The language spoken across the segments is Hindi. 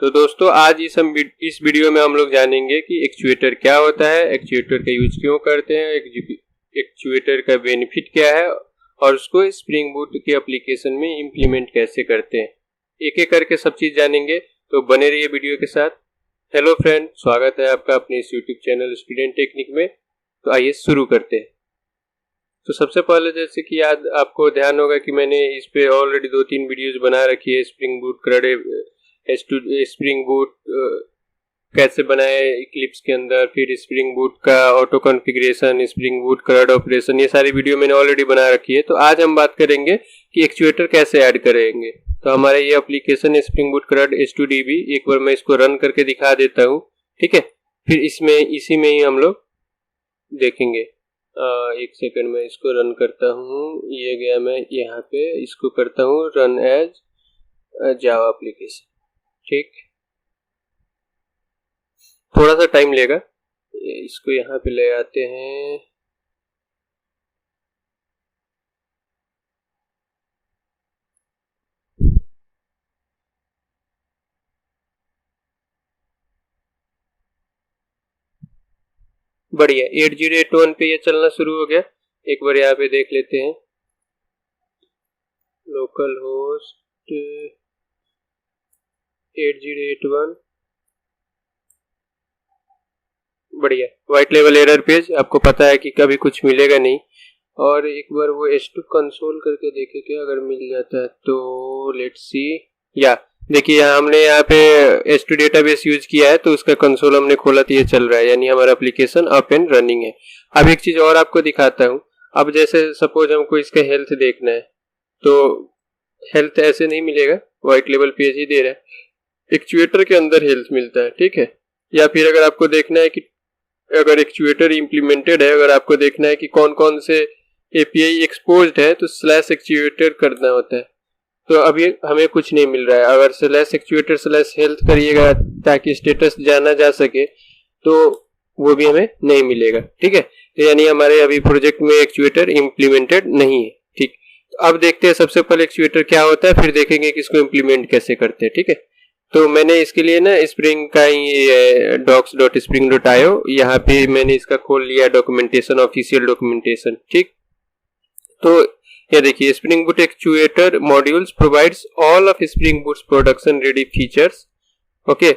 तो दोस्तों आज इस वीडियो में हम लोग जानेंगे कि एक्चुएटर क्या होता है, एक्चुएटर का यूज क्यों करते हैं, एक्चुएटर का बेनिफिट क्या है और उसको स्प्रिंग बूट के एप्लीकेशन में इम्प्लीमेंट कैसे करते हैं। एक एक करके सब चीज़ जानेंगे, तो बने रहिए वीडियो के साथ। हेलो फ्रेंड, स्वागत है आपका अपने इस यूट्यूब चैनल स्टूडेंट टेक्निक में। तो आइए शुरू करते हैं। तो सबसे पहले जैसे कि याद आपको ध्यान होगा कि मैंने इस पे ऑलरेडी 2-3 वीडियोस बना रखी है। स्प्रिंग बूट कैसे बनाए इक्लिप्स के अंदर, फिर स्प्रिंग बूट का auto configuration, spring boot CRUD operation, ये सारी वीडियो मैंने ऑलरेडी बना रखी है। तो आज हम बात करेंगे कि एक्चुएटर कैसे ऐड करेंगे। तो हमारा ये application spring boot CRUD H2DB, एक बार मैं इसको रन करके दिखा देता हूँ, ठीक है। फिर इसी में ही हम लोग देखेंगे। एक सेकंड में इसको रन करता हूँ। ये गया, मैं यहाँ पे इसको करता हूँ रन एज जावा एप्लीकेशन, ठीक। थोड़ा सा टाइम लेगा, इसको यहाँ पे ले आते हैं। बढ़िया, 8081 पे ये चलना शुरू हो गया। एक बार यहाँ पे देख लेते हैं। लोकल होस्ट 8081, बढ़िया। व्हाइट लेवल एरर पेज, आपको पता है कि कभी कुछ मिलेगा नहीं। और एक बार वो H2 कंसोल करके देखे क्या, अगर मिल जाता है तो लेट्स सी। या देखिए, हमने यहाँ पे H2 डेटाबेस यूज किया है, तो उसका कंसोल हमने खोला तो ये चल रहा है, यानी हमारा एप्लीकेशन अप एंड रनिंग है। अब एक चीज और आपको दिखाता हूँ। अब जैसे सपोज हमको इसका हेल्थ देखना है, तो हेल्थ ऐसे नहीं मिलेगा, व्हाइट लेवल पेज ही दे रहा है। एक्चुएटर के अंदर हेल्थ मिलता है, ठीक है। या फिर अगर आपको देखना है कि अगर एक्चुएटर इम्प्लीमेंटेड है, अगर आपको देखना है कि कौन कौन से एपीआई एक्सपोज्ड है, तो /एक्चुएटर करना होता है। तो अभी हमें कुछ नहीं मिल रहा है। अगर /एक्चुएटर/हेल्थ करिएगा ताकि स्टेटस जाना जा सके, तो वो भी हमें नहीं मिलेगा, ठीक है। तो यानी हमारे अभी प्रोजेक्ट में एक्चुएटर इम्प्लीमेंटेड नहीं है, ठीक। तो अब देखते हैं सबसे पहले एक्चुएटर क्या होता है, फिर देखेंगे कि इसको इम्प्लीमेंट कैसे करते हैं, ठीक है। तो मैंने इसके लिए ना स्प्रिंग का ही docs.spring.io, यहाँ पे मैंने इसका खोल लिया डॉक्यूमेंटेशन, ऑफिशियल डॉक्यूमेंटेशन, ठीक। तो ये देखिए, spring boot actuator modules provides all of spring boots production ready features. Okay,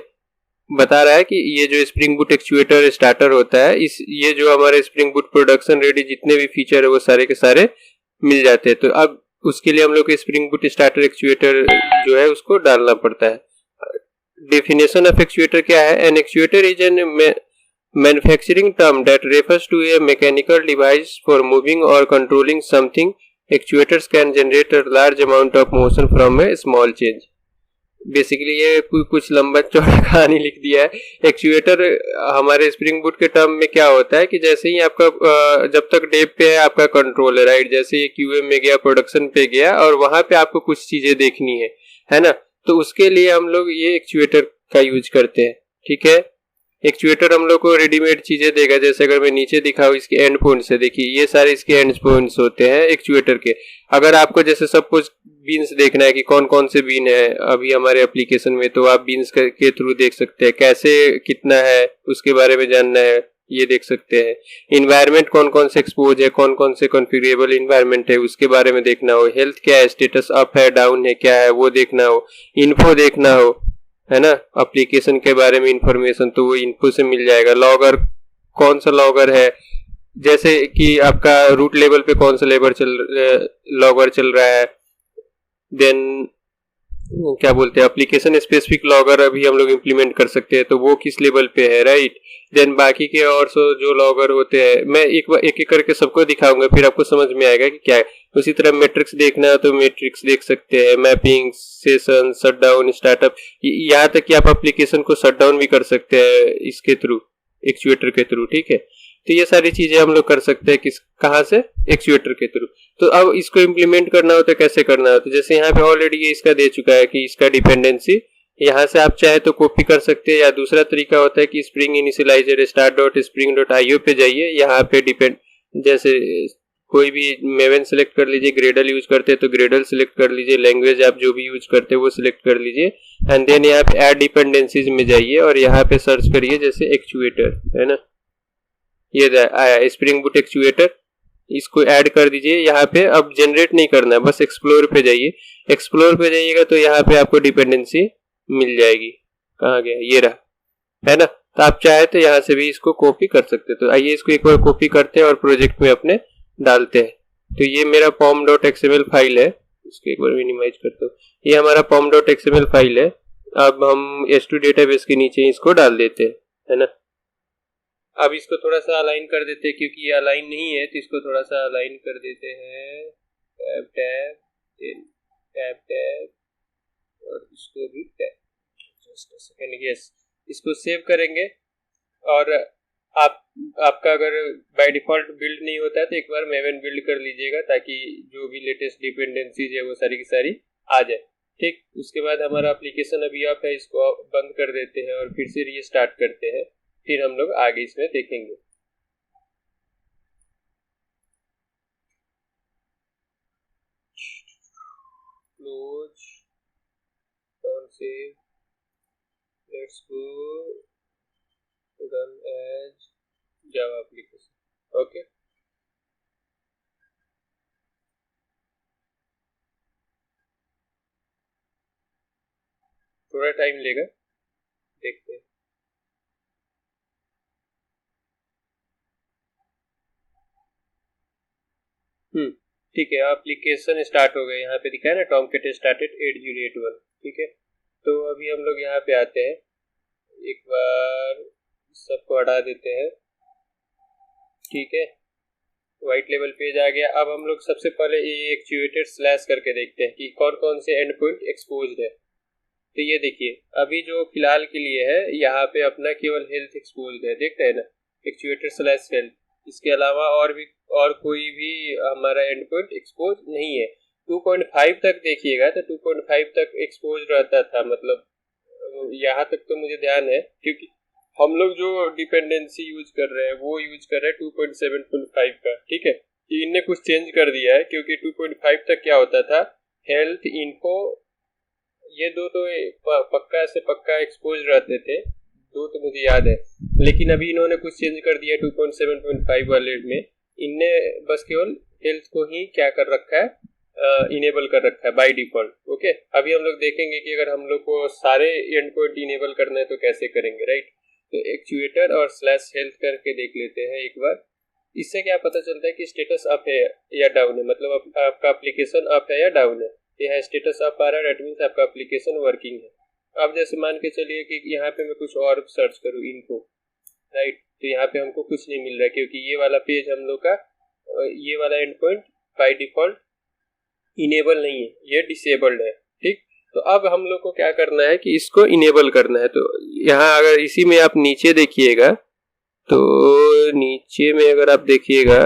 बता रहा है कि ये जो स्प्रिंग बूट एक्चुएटर स्टार्टर होता है, ये जो हमारे स्प्रिंग बूट प्रोडक्शन रेडी जितने भी फीचर है वो सारे के सारे मिल जाते हैं। तो अब उसके लिए हम लोग को स्प्रिंग बूट स्टार्टर एक्चुएटर जो है उसको डालना पड़ता है। डेफिनेशन ऑफ एक्चुएटर क्या है? An actuator is an manufacturing term that refers to a mechanical device for moving or controlling something. Actuators can generate a large amount of motion from a small change. Basically ये कुछ लंबा चौड़ा कहानी लिख दिया है। एक्चुएटर हमारे स्प्रिंग बूट के टर्म में क्या होता है कि जैसे ही आपका जब तक डेव पे है आपका कंट्रोल है, राइट। जैसे ये क्यूएम में गया, प्रोडक्शन पे गया, और वहां पे आपको कुछ चीजें देखनी है ना। तो उसके लिए हम लोग ये एक्चुएटर का यूज करते हैं, ठीक है। एक्चुएटर हम लोग को रेडीमेड चीजें देगा। जैसे अगर मैं नीचे दिखाऊं इसके एंड पॉइंट्स है, देखिए ये सारे इसके एंड पॉइंट्स होते हैं एक्चुएटर के। अगर आपको जैसे सपोज बीन्स देखना है कि कौन कौन से बीन है अभी हमारे एप्लीकेशन में, तो आप बीन्स के थ्रू देख सकते हैं। कैसे कितना है उसके बारे में जानना है, ये देख सकते हैं। इन्वायरमेंट कौन कौन से एक्सपोज है, कौन कौन से कॉन्फ़िगरेबल इन्वायरमेंट है, उसके बारे में देखना हो। हेल्थ क्या है, स्टेटस अप है डाउन है, क्या है वो देखना हो। इन्फो देखना हो, है ना, एप्लीकेशन के बारे में इंफॉर्मेशन, तो वो इन्फो से मिल जाएगा। लॉगर, कौन सा लॉगर है, जैसे कि आपका रूट लेवल पे कौन सा लॉगर चल रहा है। देन क्या बोलते हैं, एप्लीकेशन स्पेसिफिक लॉगर अभी हम लोग इम्प्लीमेंट कर सकते हैं, तो वो किस लेवल पे है, राइट। देन बाकी के और जो लॉगर होते हैं, मैं एक करके सबको दिखाऊंगा, फिर आपको समझ में आएगा कि क्या है। उसी तरह मैट्रिक्स देखना है तो मैट्रिक्स देख सकते हैं, मैपिंग, सेशन, शटडाउन, स्टार्टअप, यहाँ तक कि आप एप्लीकेशन को शटडाउन भी कर सकते हैं इसके थ्रू, एक्चुएटर के थ्रू, ठीक है। तो ये सारी चीजें हम लोग कर सकते हैं कहाँ से, एक्चुएटर के थ्रू। तो अब इसको इम्प्लीमेंट करना हो तो कैसे करना हो, तो जैसे यहाँ पे ऑलरेडी ये इसका दे चुका है कि इसका डिपेंडेंसी यहाँ से आप चाहे तो कॉपी कर सकते हैं, या दूसरा तरीका होता है कि स्प्रिंग इनिशियलाइजर start.spring.io पे जाइए, यहाँ पे जैसे कोई भी मेवन सेलेक्ट कर लीजिए, ग्रेडल यूज करते हैं तो ग्रेडल सेलेक्ट कर लीजिए, लैंग्वेज आप जो भी यूज करते हैं वो सिलेक्ट कर लीजिए एंड देन यहाँ पे ऐड डिपेंडेंसीज में जाइए और यहाँ पे सर्च करिए जैसे एक्चुएटर है ना, ये आया स्प्रिंग बूट एक्चुएटर, इसको ऐड कर दीजिए यहाँ पे। अब जनरेट नहीं करना है, बस एक्सप्लोर पे जाइए, एक्सप्लोर पे जाइएगा तो यहाँ पे आपको डिपेंडेंसी मिल जाएगी। कहाँ गया, ये रहा है ना। तो आप चाहे तो यहाँ से भी इसको कॉपी कर सकते, तो आइए इसको एक बार कॉपी करते हैं और प्रोजेक्ट में अपने डालते हैं। तो ये मेरा pom.xml फाइल है, इसको एक बार मिनिमाइज करता हूँ, ये हमारा pom.xml फाइल है। अब हम S2 डेटाबेस के नीचे इसको डाल देते हैं, है ना। अब इसको थोड़ा सा अलाइन कर देते हैं, क्योंकि ये अलाइन नहीं है तो इसको थोड़ा सा अलाइन कर देते हैं, टैब टैब टैब टैब और इसको भी tab. Just a second, yes, इसको सेव करेंगे। और आपका अगर बाय डिफॉल्ट बिल्ड नहीं होता है तो एक बार मेवन बिल्ड कर लीजिएगा, ताकि जो भी लेटेस्ट डिपेंडेंसीज है वो सारी की सारी आ जाए। ठीक, उसके बाद हमारा एप्लीकेशन अभी ऑफ है, इसको बंद कर देते हैं और फिर से रीस्टार्ट करते हैं, फिर हम लोग आगे इसमें देखेंगे। Close, don't save, let's go run as Java application, okay. थोड़ा टाइम लेगा, देखते हैं। ठीक है, एप्लीकेशन स्टार्ट हो गया, यहाँ पे दिखा है ना टॉमकेट स्टार्टेड 8081। ठीक है, तो अभी हम लोग यहाँ पे आते हैं, एक बार सबको हटा देते हैं। ठीक है, व्हाइट लेवल पेज आ गया। अब हम लोग सबसे पहले ये एक्चुएटेड स्लैश करके देखते हैं कि कौन कौन से एंड पॉइंट एक्सपोज्ड है। तो ये देखिए, अभी जो फिलहाल के लिए है यहाँ पे अपना केवल हेल्थ एक्सपोज्ड है, देखते हैं ना, एक्चुएटेड स्लैश हेल्थ। इसके अलावा और कोई भी हमारा एंड पॉइंट एक्सपोज नहीं है। 2.5 तक देखिएगा तो 2.5 तक एक्सपोज रहता था, मतलब यहाँ तक तो मुझे ध्यान है, क्योंकि हम लोग जो डिपेंडेंसी यूज कर रहे हैं वो यूज कर रहे हैं 2.7.5 का। ठीक है, इनने कुछ चेंज कर दिया है, क्योंकि 2.5 तक क्या होता था, हेल्थ, इन्फो, ये दो तो पक्का से पक्का एक्सपोज रहते थे, दो तो मुझे याद है। लेकिन अभी इन्होंने कुछ चेंज कर दिया 2.7.5 वाले में, इनने बस केवल हेल्थ को ही क्या कर रखा है, इनेबल कर रखा है बाय डिफॉल्ट। ओके, अभी हम लोग देखेंगे कि अगर हम लोग को सारे एंड पॉइंट इनेबल करना है तो कैसे करेंगे, राइट। तो एक्चुएटर और स्लैश हेल्थ करके देख लेते हैं एक बार। इससे क्या पता चलता है कि स्टेटस अप है या डाउन है, मतलब आपका एप्लीकेशन अप है या डाउन है। यह स्टेटस अप आ रहा है, दैट मीन्स आपका एप्लीकेशन वर्किंग है। अब जैसे मान के चलिए कि यहाँ पे मैं कुछ और सर्च करूँ, इनको, राइट, तो यहाँ पे हमको कुछ नहीं मिल रहा है, क्योंकि ये वाला पेज हम लोग का, ये वाला and point by default enable नहीं है, ये डिसेबल्ड है। ठीक, तो अब हम लोग को क्या करना है कि इसको इनेबल करना है। तो यहाँ अगर इसी में आप नीचे देखिएगा, तो नीचे में अगर आप देखिएगा,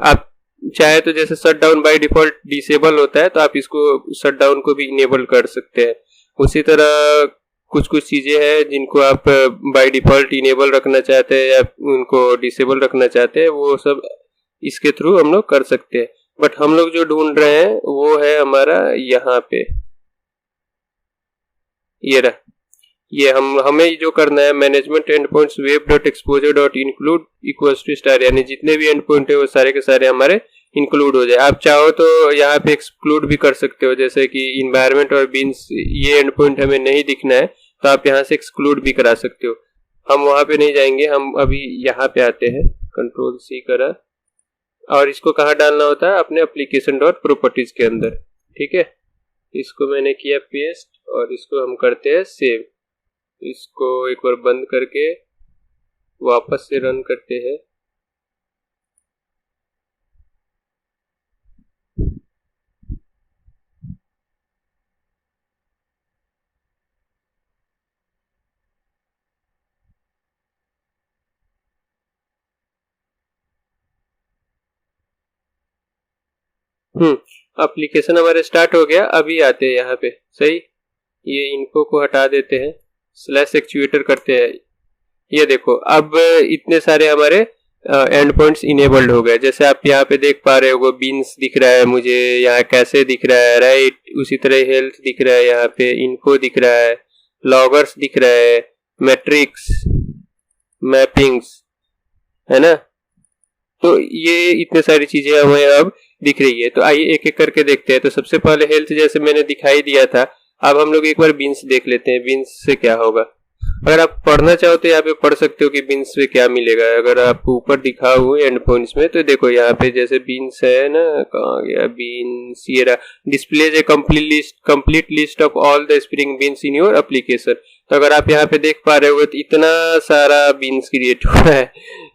आप चाहे तो जैसे shut down by default disable होता है, तो आप इसको शट डाउन को भी इनेबल कर सकते हैं। उसी तरह कुछ कुछ चीजें हैं जिनको आप बाय डिफॉल्ट इनेबल रखना चाहते हैं या उनको डिसेबल रखना चाहते हैं, वो सब इसके थ्रू हम लोग कर सकते हैं। बट हम लोग जो ढूंढ रहे हैं वो है हमारा यहाँ पे, ये रहा, ये हमें जो करना है, management endpoints web dot exposure dot include equals to star, यानी जितने भी एंड पॉइंट है वो सारे के सारे हमारे इंक्लूड हो जाए। आप चाहो तो यहाँ पे एक्सक्लूड भी कर सकते हो, जैसे कि इन्वायरमेंट और बीन्स, ये एंड पॉइंट हमें नहीं दिखना है तो आप यहाँ से एक्सक्लूड भी करा सकते हो। हम वहां पे नहीं जाएंगे, हम अभी यहाँ पे आते हैं, कंट्रोल सी करा, और इसको कहाँ डालना होता है, अपने एप्लीकेशन डॉट प्रॉपर्टीज के अंदर। ठीक है, इसको मैंने किया पेस्ट और इसको हम करते हैं सेव। इसको एक बार बंद करके वापस से रन करते हैं। एप्लीकेशन हमारे स्टार्ट हो गया। अभी आते हैं यहाँ पे, सही, ये इन्फो को हटा देते हैं, स्लैश एक्चुएटर करते हैं। ये देखो, अब इतने सारे हमारे एंड पॉइंट्स इनेबल्ड हो गए। जैसे आप यहाँ पे देख पा रहे हो बीन्स दिख रहा है मुझे, यहाँ कैसे दिख रहा है, राइट। उसी तरह हेल्थ दिख रहा है, यहाँ पे इन्फो दिख रहा है, लॉगर्स दिख रहा है, मैट्रिक्स, मैपिंग्स, है ना। तो ये इतने सारी चीजें हमें अब दिख रही है। तो आइए एक एक करके देखते हैं। तो सबसे पहले हेल्थ जैसे मैंने दिखाई दिया था, अब हम लोग एक बार बीन्स देख लेते हैं, बीन्स से क्या होगा। अगर आप पढ़ना चाहो तो यहाँ पे पढ़ सकते हो कि बीन्स से क्या मिलेगा। अगर आपको ऊपर दिखा हुआ एंड पॉइंट्स में, तो देखो यहाँ पे जैसे बीन्स है ना, कहाँ गया बीन्स, ये रहा, displays A complete list of all the spring beans in your application. तो अगर आप यहाँ पे देख पा रहे हो तो इतना सारा बीन्स क्रिएट हुआ है,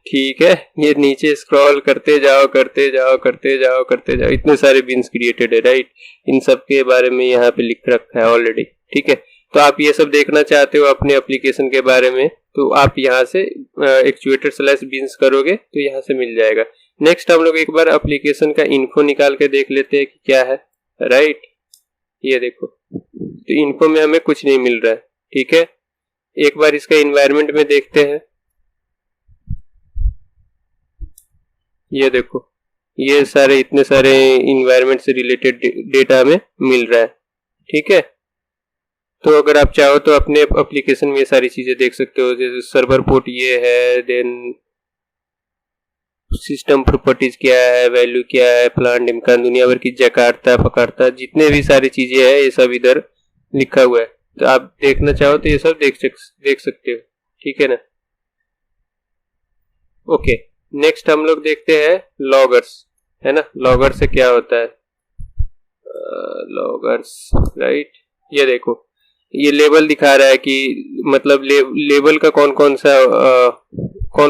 ठीक है। ये नीचे स्क्रॉल करते जाओ करते जाओ करते जाओ करते जाओ, इतने सारे बीन्स क्रिएटेड है, राइट। इन सब के बारे में यहाँ पे लिख रखा है ऑलरेडी, ठीक है। तो आप ये सब देखना चाहते हो अपने एप्लीकेशन के बारे में, तो आप यहाँ से actuator/beans करोगे तो यहाँ से मिल जाएगा। नेक्स्ट हम लोग एक बार एप्लीकेशन का इन्फो निकाल के देख लेते हैं कि क्या है, राइट। ये देखो, तो इन्फो में हमें कुछ नहीं मिल रहा है, ठीक है। एक बार इसका इन्वायरमेंट में देखते हैं। ये देखो, ये सारे इतने सारे इन्वायरमेंट से रिलेटेड डेटा हमें मिल रहा है, ठीक है। तो अगर आप चाहो तो अपने एप्लीकेशन में ये सारी चीजें देख सकते हो। जैसे सर्वर पोर्ट ये है, देन सिस्टम प्रॉपर्टीज क्या है, वैल्यू क्या है, प्लान इम्कान, दुनिया भर की जकार्ता पकार्ता, जितने भी सारी चीजें हैं ये सब इधर लिखा हुआ है। तो आप देखना चाहो तो ये सब देख सकते हो, ठीक है ना। ओके, नेक्स्ट हम लोग देखते हैं लॉगर्स, है ना। लॉगर से क्या होता है, लॉगर्स, राइट। ये देखो, ये लेबल दिखा रहा है कि मतलब लेबल का कौन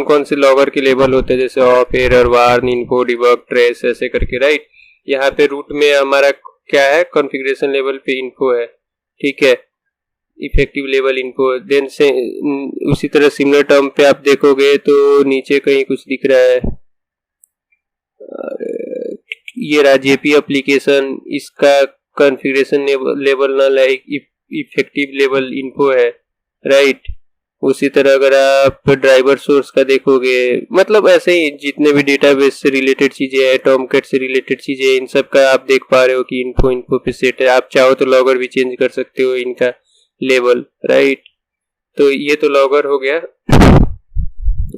कौन से लॉगर के लेबल होते हैं, जैसे off, error, warn, info, debug, trace, ऐसे करके, राइट। यहाँ पे रूट में हमारा क्या है, कॉन्फ़िगरेशन लेवल पे इन्फो है, ठीक है, इफेक्टिव लेवल इन्फो। देन से उसी तरह सिमिलर टर्म पे आप देखोगे तो नीचे कहीं कुछ दिख रहा है, ये रहा जेपी एप्लीकेशन, इसका कॉन्फ़िगरेशन लेवल नल है, इफेक्टिव लेवल इन्फो है, राइट। उसी तरह अगर आप ड्राइवर सोर्स का देखोगे, मतलब ऐसे ही जितने भी डेटाबेस से रिलेटेड चीजें हैं, टॉमकैट से रिलेटेड चीजें, इन सब का आप देख पा रहे हो कि इन्फो पे सेट है। आप चाहो तो लॉगर भी चेंज कर सकते हो इनका लेवल, राइट। तो ये तो लॉगर हो गया।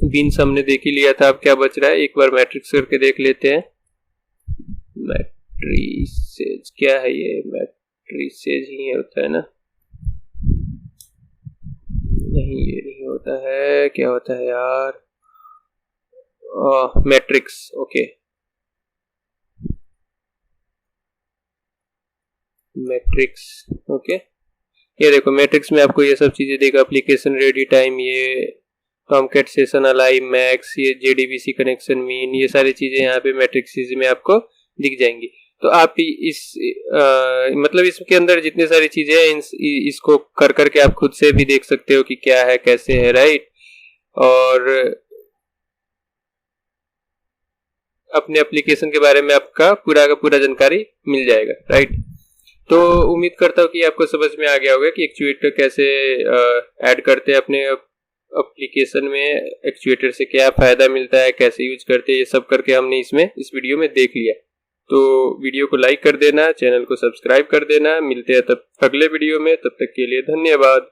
बीन्स हमने देख ही लिया था, अब क्या बच रहा है, एक बार मैट्रिक्स करके देख लेते हैं। मैट्रिसेज क्या है, ये मैट्रिसेज ही होता है ना, नहीं ये नहीं होता है, क्या होता है यार, मैट्रिक्स, ओके, मैट्रिक्स, ओके। ये देखो मैट्रिक्स में आपको ये सब चीजें देगा, एप्लीकेशन रेडी टाइम, ये टॉमकैट सेशन अलाइव मैक्स, ये जेडीबीसी कनेक्शन मीन, ये सारी चीजें यहाँ पे मैट्रिक्स में आपको दिख जाएंगी। तो आप इस मतलब इसके अंदर जितनी सारी चीजें हैं इसको कर करके आप खुद से भी देख सकते हो कि क्या है कैसे है, राइट। और अपने एप्लीकेशन के बारे में आपका पूरा का पूरा जानकारी मिल जाएगा, राइट। तो उम्मीद करता हूँ कि आपको समझ में आ गया होगा कि एक्चुएटर कैसे ऐड करते हैं अपने एप्लीकेशन में, एक्चुएटर से क्या फायदा मिलता है, कैसे यूज करते हैं, ये सब करके हमने इस वीडियो में देख लिया। तो वीडियो को लाइक कर देना, चैनल को सब्सक्राइब कर देना। मिलते हैं तब अगले वीडियो में, तब तक के लिए धन्यवाद।